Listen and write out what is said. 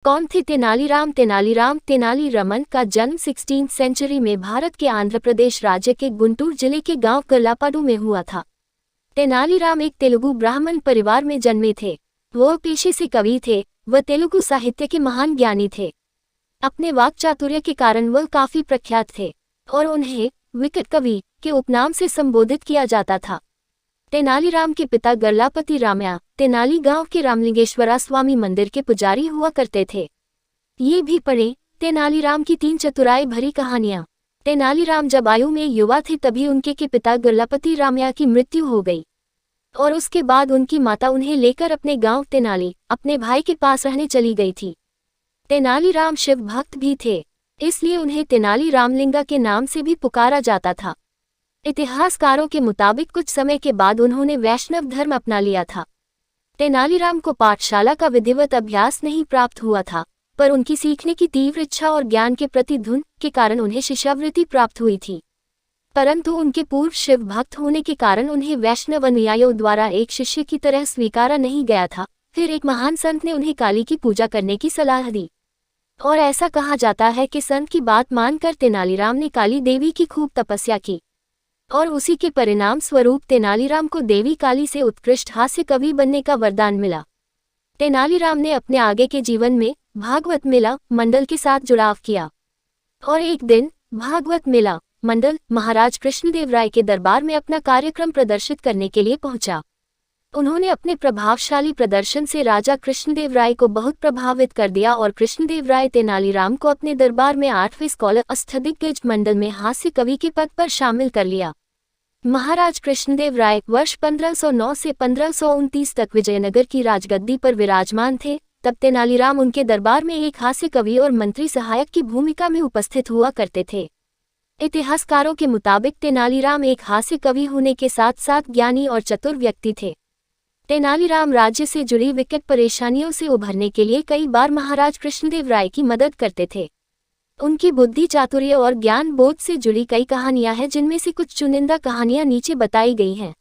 कौन थे तेनालीराम? तेनालीराम तेनाली रमन का जन्म 16वीं सेंचुरी में भारत के आंध्र प्रदेश राज्य के गुंटूर जिले के गांव कर्लापाडू में हुआ था। तेनालीराम एक तेलुगु ब्राह्मण परिवार में जन्मे थे। वह पेशे से कवि थे। वह तेलुगु साहित्य के महान ज्ञानी थे। अपने वाक चातुर्य के कारण वह काफी प्रख्यात थे और उन्हें विकट कवि के उपनाम से संबोधित किया जाता था। तेनालीराम के पिता गर्लापति रामया तेनाली गांव के रामलिंगेश्वरा स्वामी मंदिर के पुजारी हुआ करते थे। ये भी पढ़े तेनालीराम की 3 चतुराई भरी कहानियां। तेनालीराम जब आयु में युवा थे तभी उनके के पिता गर्लापति रामया की मृत्यु हो गई और उसके बाद उनकी माता उन्हें लेकर अपने गांव तेनाली अपने भाई के पास रहने चली गई थी। तेनालीराम शिव भक्त भी थे, इसलिए उन्हें तेनाली रामलिंगा के नाम से भी पुकारा जाता था। इतिहासकारों के मुताबिक कुछ समय के बाद उन्होंने वैष्णव धर्म अपना लिया था। तेनालीराम को पाठशाला का विधिवत अभ्यास नहीं प्राप्त हुआ था, पर उनकी सीखने की तीव्र इच्छा और ज्ञान के प्रति धुन के कारण उन्हें शिष्यवृत्ति प्राप्त हुई थी। परंतु उनके पूर्व शिव भक्त होने के कारण उन्हें वैष्णव अनुयायियों द्वारा एक शिष्य की तरह स्वीकारा नहीं गया था। फिर एक महान संत ने उन्हें काली की पूजा करने की सलाह दी और ऐसा कहा जाता है कि संत की बात मानकर तेनालीराम ने काली देवी की खूब तपस्या की और उसी के परिणाम स्वरूप तेनालीराम को देवी काली से उत्कृष्ट हास्य कवि बनने का वरदान मिला। तेनालीराम ने अपने आगे के जीवन में भागवत मेला मंडल के साथ जुड़ाव किया और एक दिन भागवत मेला मंडल महाराज कृष्णदेव राय के दरबार में अपना कार्यक्रम प्रदर्शित करने के लिए पहुंचा। उन्होंने अपने प्रभावशाली प्रदर्शन से राजा कृष्णदेव राय को बहुत प्रभावित कर दिया और कृष्णदेव राय तेनालीराम को अपने दरबार में 8वें स्कॉलर अष्टदिग्गज मंडल में हास्य कवि के पद पर शामिल कर लिया। महाराज कृष्णदेव राय वर्ष 1509 से 1529 तक विजयनगर की राजगद्दी पर विराजमान थे। तब तेनालीराम उनके दरबार में एक हास्य कवि और मंत्री सहायक की भूमिका में उपस्थित हुआ करते थे। इतिहासकारों के मुताबिक तेनालीराम एक हास्य कवि होने के साथ साथ ज्ञानी और चतुर व्यक्ति थे। तेनालीराम राज्य से जुड़ी विकट परेशानियों से उभरने के लिए कई बार महाराज कृष्णदेव राय की मदद करते थे। उनकी बुद्धि चातुर्य और ज्ञान बोध से जुड़ी कई कहानियां हैं, जिनमें से कुछ चुनिंदा कहानियां नीचे बताई गई हैं।